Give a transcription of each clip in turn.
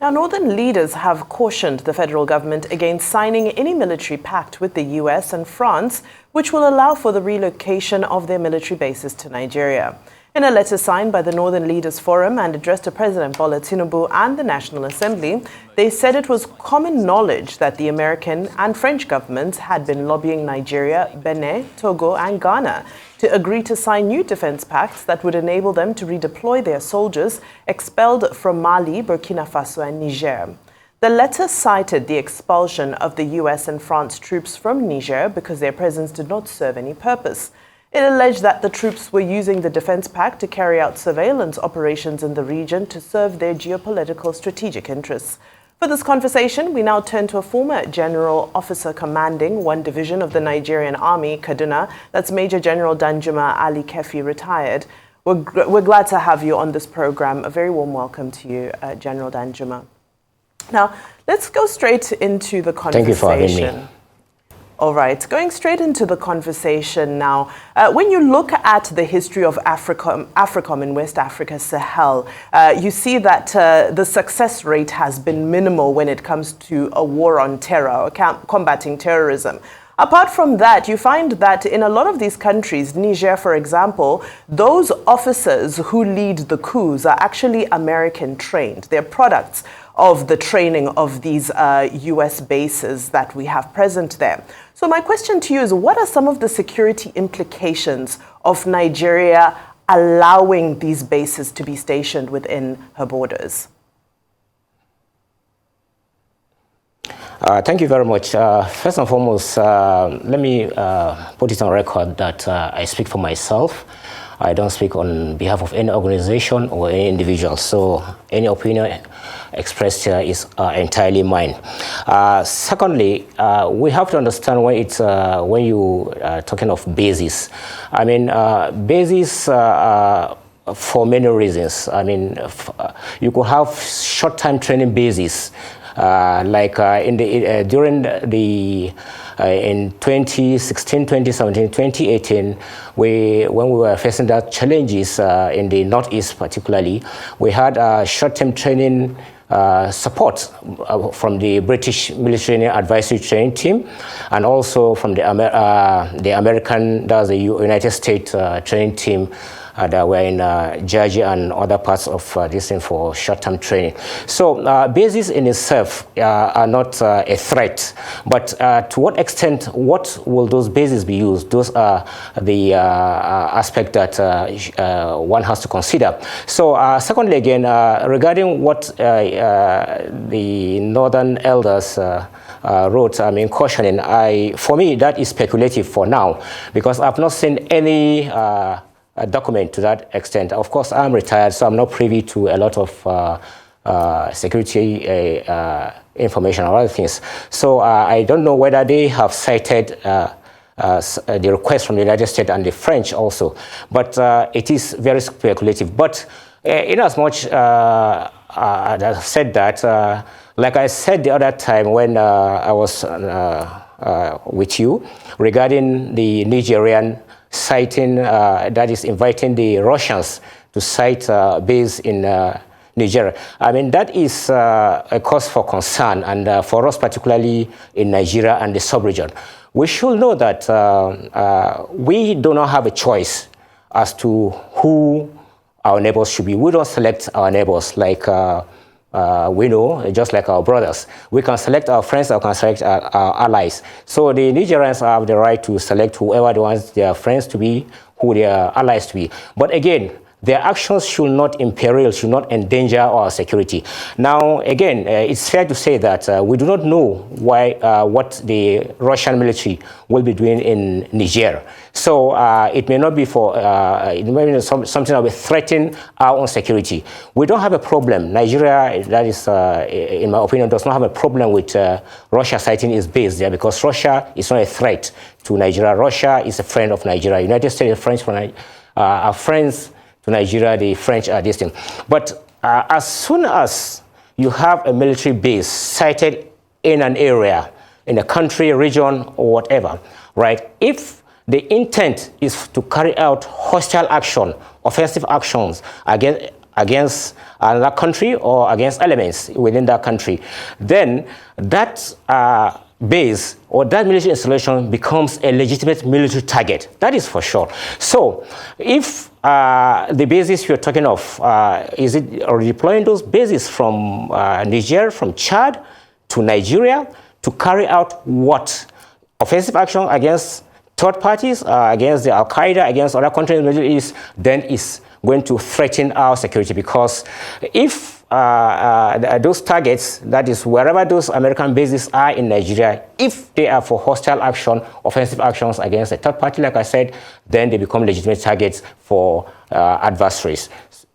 Now, northern leaders have cautioned the federal government against signing any military pact with the US and France, which will allow for the relocation of their military bases to Nigeria. In a letter signed by the Northern Leaders Forum and addressed to President Bola Tinubu and the National Assembly, they said it was common knowledge that the American and French governments had been lobbying Nigeria, Benin, Togo and Ghana to agree to sign new defense pacts that would enable them to redeploy their soldiers expelled from Mali, Burkina Faso and Niger. The letter cited the expulsion of the US and France troops from Niger because their presence did not serve any purpose. It alleged that the troops were using the Defense Pact to carry out surveillance operations in the region to serve their geopolitical strategic interests. For this conversation, we now turn to a former general officer commanding one division of the Nigerian Army, Kaduna. That's Major General Danjuma Alli Keffi, retired. We're glad to have you on this program. A very warm welcome to you, General Danjuma. Now, let's go straight into the conversation. Thank you for having me. All right, going straight into the conversation now. When you look at the history of AFRICOM in West Africa, Sahel, you see that the success rate has been minimal when it comes to a war on terror or combating terrorism. Apart from that, you find that in a lot of these countries, Niger, for example, those officers who lead the coups are actually American trained. They're products of the training of these US bases that we have present there. So my question to you is, what are some of the security implications of Nigeria allowing these bases to be stationed within her borders? Thank you very much. First and foremost, let me put it on record that I speak for myself. I don't speak on behalf of any organization or any individual. So any opinion expressed here is entirely mine. Secondly, we have to understand when it's when you are talking of bases. I mean, bases for many reasons. I mean, you could have short-time training bases. In 2016, 2017, 2018, when we were facing that challenges in the Northeast particularly, we had short-term training support from the British Military Advisory Training Team, and also from the American, that's the United States Training Team that were in Georgia and other parts of this thing for short-term training. So bases in itself are not a threat, but to what extent, what will those bases be used? Those are the aspect that one has to consider. So secondly, again, regarding what the Northern Elders wrote, I mean, cautioning, for me, that is speculative for now, because I've not seen any a document to that extent. Of course, I'm retired, so I'm not privy to a lot of security information or other things. So I don't know whether they have cited the request from the United States and the French also, but it is very speculative. But in as much I said that, like I said the other time when I was with you regarding the Nigerian citing, that is inviting the Russians to site base in Nigeria. I mean, that is a cause for concern, and for us particularly in Nigeria and the sub-region. We should know that we do not have a choice as to who our neighbors should be. We don't select our neighbors like we know, just like our brothers. We can select our friends or can select our allies. So the Nigerians have the right to select whoever they want their friends to be, who their allies to be. But again, their actions should not imperil, should not endanger our security. Now, again, it's fair to say that we do not know what the Russian military will be doing in Niger. So it may not be for, it may be something that will threaten our own security. We don't have a problem. Nigeria, that is, in my opinion, does not have a problem with Russia citing its base there, because Russia is not a threat to Nigeria. Russia is a friend of Nigeria. United States is French are friends to Nigeria, the French are distant. But as soon as you have a military base sited in an area, in a country, region, or whatever, right? If the intent is to carry out hostile action, offensive actions against against another country or against elements within that country, then that base or that military installation becomes a legitimate military target. That is for sure. So if the bases you're talking of, is it redeploying those bases from Niger, from Chad to Nigeria to carry out what? Offensive action against third parties, against the Al-Qaeda, against other countries in the Middle East, then is going to threaten our security, because if those targets, that is wherever those American bases are in Nigeria, if they are for hostile action, offensive actions against a third party, like I said, then they become legitimate targets for adversaries.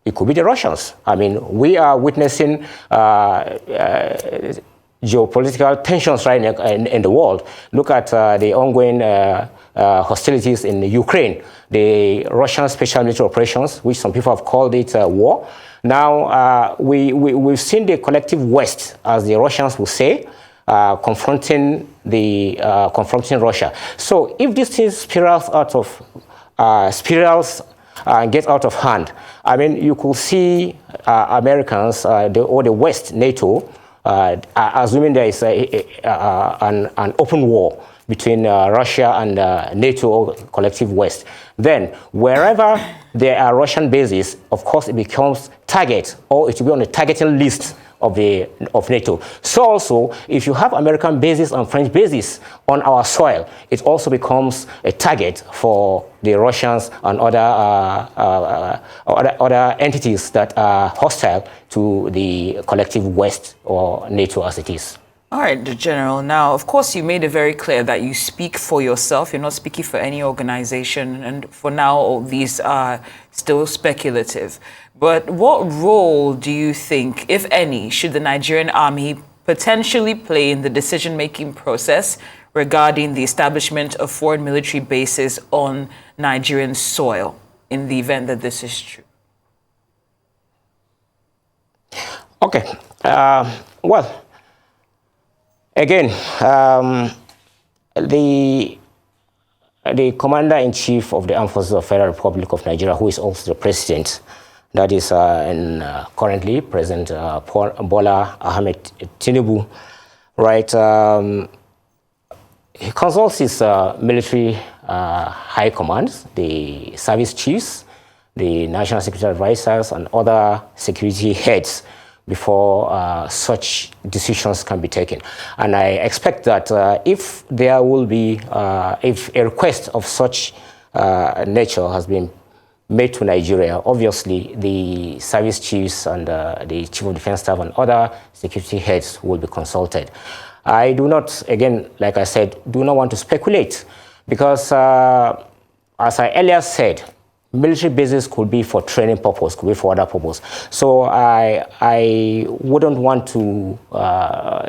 It could be the Russians. I mean, we are witnessing geopolitical tensions right now in the world. Look at the ongoing hostilities in Ukraine, the Russian special military operations, which some people have called it war. Now, we've seen the collective West, as the Russians will say, confronting Russia. So if this thing spirals and gets out of hand, I mean, you could see Americans or the West, NATO, assuming there is an open war between Russia and NATO or collective West. Then, wherever there are Russian bases, of course, it becomes target, or it will be on the targeting list of NATO. So also, if you have American bases and French bases on our soil, it also becomes a target for the Russians and other entities that are hostile to the collective West or NATO as it is. All right, General. Now, of course, you made it very clear that you speak for yourself. You're not speaking for any organization. And for now, all these are still speculative. But what role do you think, if any, should the Nigerian army potentially play in the decision-making process regarding the establishment of foreign military bases on Nigerian soil in the event that this is true? Okay. Well, again, the Commander-in-Chief of the Armed Forces of the Federal Republic of Nigeria, who is also the President, that is currently President Bola Ahmed Tinubu, right? He consults his military high commands, the service chiefs, the national security advisors, and other security heads before such decisions can be taken. And I expect that if there will be, if a request of such nature has been made to Nigeria, obviously the service chiefs and the Chief of Defense Staff and other security heads will be consulted. I do not, again, like I said, do not want to speculate, because as I earlier said, military bases could be for training purpose, could be for other purpose. So I wouldn't want to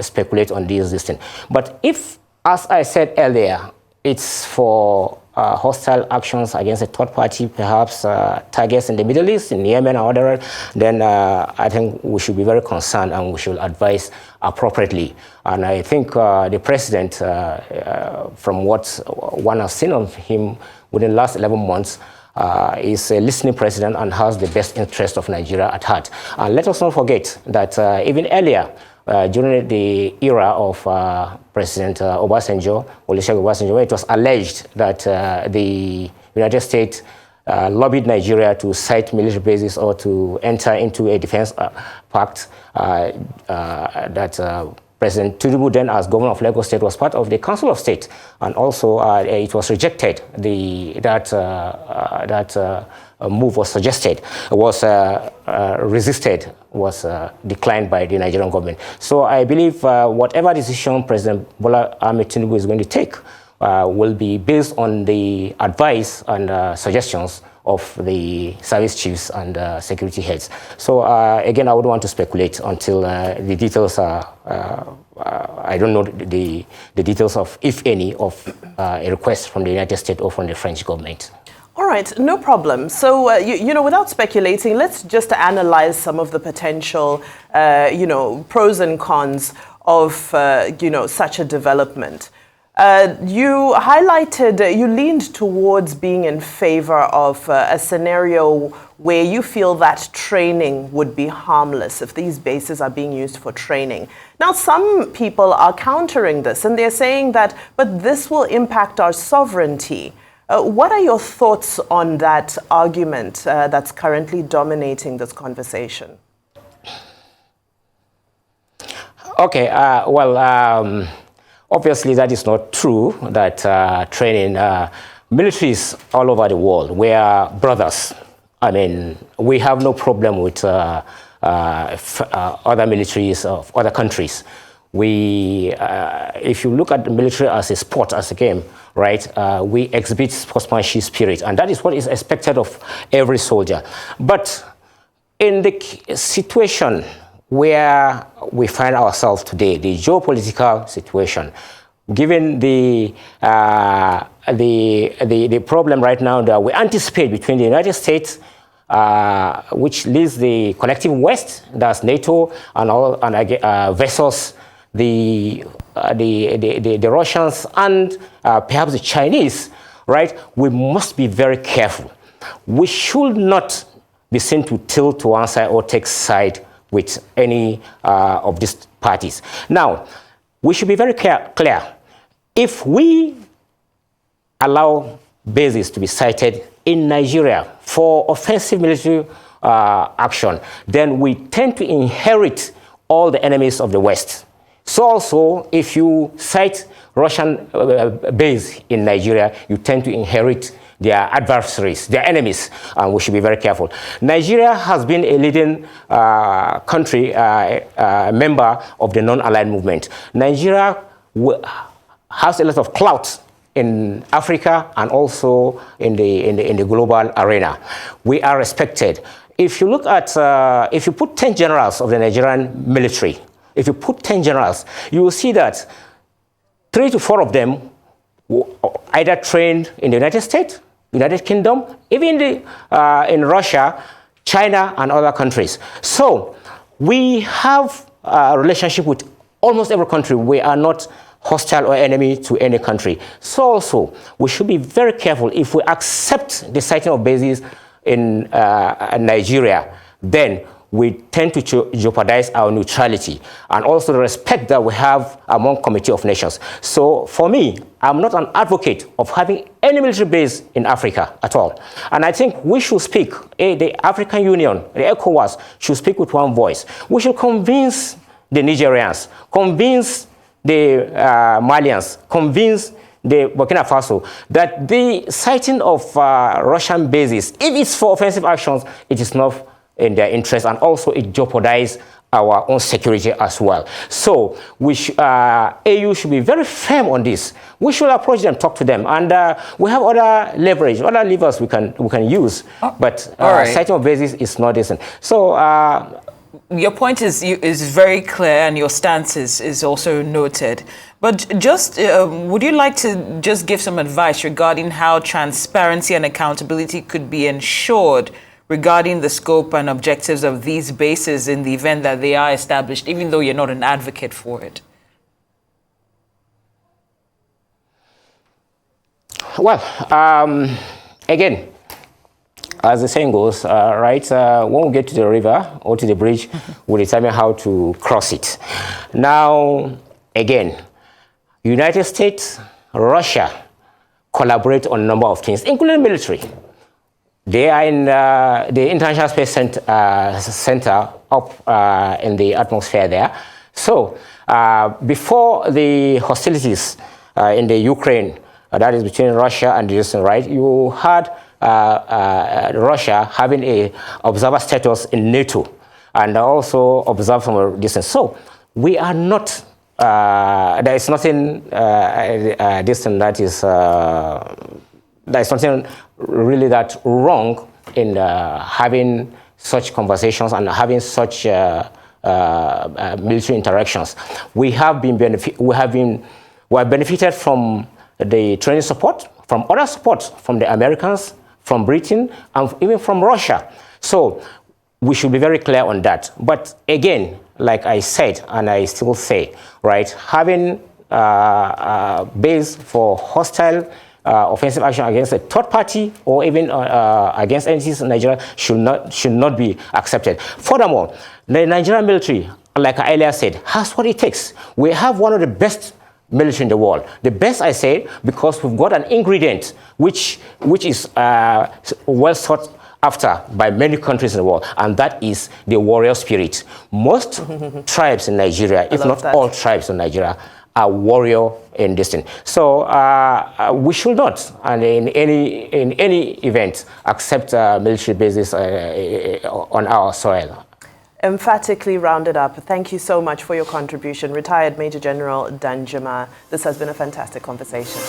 speculate on this thing. But if, as I said earlier, it's for hostile actions against a third party, perhaps targets in the Middle East, in Yemen or other, then I think we should be very concerned and we should advise appropriately. And I think the President, from what one has seen of him within the last 11 months, is a listening president and has the best interest of Nigeria at heart. And let us not forget that even earlier, during the era of President Olusegun Obasanjo, where it was alleged that the United States lobbied Nigeria to cite military bases or to enter into a defense pact, that President Tinubu, then as governor of Lagos State, was part of the Council of State, and also it was rejected. That move was suggested, was resisted, was declined by the Nigerian government. So I believe whatever decision President Bola Ahmed Tinubu is going to take will be based on the advice and suggestions of the service chiefs and security heads. So again, I wouldn't want to speculate until the details are, I don't know the details of, if any, of a request from the United States or from the French government. All right, no problem. So, you know, without speculating, let's just analyze some of the potential, you know, pros and cons of, you know, such a development. You highlighted, you leaned towards being in favor of a scenario where you feel that training would be harmless if these bases are being used for training. Now, some people are countering this and they're saying that, but this will impact our sovereignty. What are your thoughts on that argument that's currently dominating this conversation? Okay, obviously that is not true, that training, militaries all over the world, we are brothers. I mean, we have no problem with other militaries of other countries. We, if you look at the military as a sport, as a game, right, we exhibit sportsmanship spirit, and that is what is expected of every soldier. But in the situation where we find ourselves today, the geopolitical situation, given the problem right now that we anticipate between the United States, which leads the collective West, that's NATO, and versus the Russians and perhaps the Chinese, right? We must be very careful. We should not be seen to tilt to one side or take side with any of these parties. Now, we should be very clear. If we allow bases to be sited in Nigeria for offensive military action, then we tend to inherit all the enemies of the West. So also, if you cite Russian base in Nigeria, you tend to inherit their adversaries, their enemies, and we should be very careful. Nigeria has been a leading country, member of the non-aligned movement. Nigeria has a lot of clout in Africa and also in the global arena. We are respected. If you look at, if you put 10 generals of the Nigerian military, if you put 10 generals, you will see that 3 to 4 of them either trained in the United States, United Kingdom, even in Russia, China, and other countries. So we have a relationship with almost every country. We are not hostile or enemy to any country. So also, we should be very careful. If we accept the siting of bases in Nigeria, then we tend to jeopardize our neutrality and also the respect that we have among Committee of Nations. So for me, I'm not an advocate of having any military base in Africa at all. And I think we should speak, the African Union, the ECOWAS, should speak with one voice. We should convince the Nigerians, convince the Malians, convince the Burkina Faso that the siting of Russian bases, if it's for offensive actions, it is not in their interest, and also it jeopardizes our own security as well. So we AU should be very firm on this. We should approach them, talk to them, and we have other leverage, other levers we can use. But siting of bases is not decent. So your point is very clear, and your stance is also noted. But just would you like to just give some advice regarding how transparency and accountability could be ensured regarding the scope and objectives of these bases in the event that they are established, even though you're not an advocate for it? Well, again, as the saying goes, right, when we get to the river or to the bridge, we determine how to cross it. Now, again, United States, Russia collaborate on a number of things, including military. They are in the International Space Center up in the atmosphere there. So before the hostilities in the Ukraine, that is between Russia and the Ukraine, right, you had Russia having a observer status in NATO and also observed from a distance. So we are not, there is nothing distant that is, there is nothing really that wrong in having such conversations and having such military interactions. We have benefited from the training support, from other support, from the Americans, from Britain, and even from Russia. So we should be very clear on that. But again, like I said, and I still say, right, having base for hostile offensive action against a third party or even against entities in Nigeria should not be accepted. Furthermore, the Nigerian military, like I earlier said, has what it takes. We have one of the best military in the world. The best, I say, because we've got an ingredient which is well sought after by many countries in the world, and that is the warrior spirit. Most tribes in Nigeria, if not all tribes in Nigeria, are warrior in this thing. So we should not, and in any event, accept military bases on our soil. Emphatically rounded up. Thank you so much for your contribution, retired Major General Danjuma. This has been a fantastic conversation.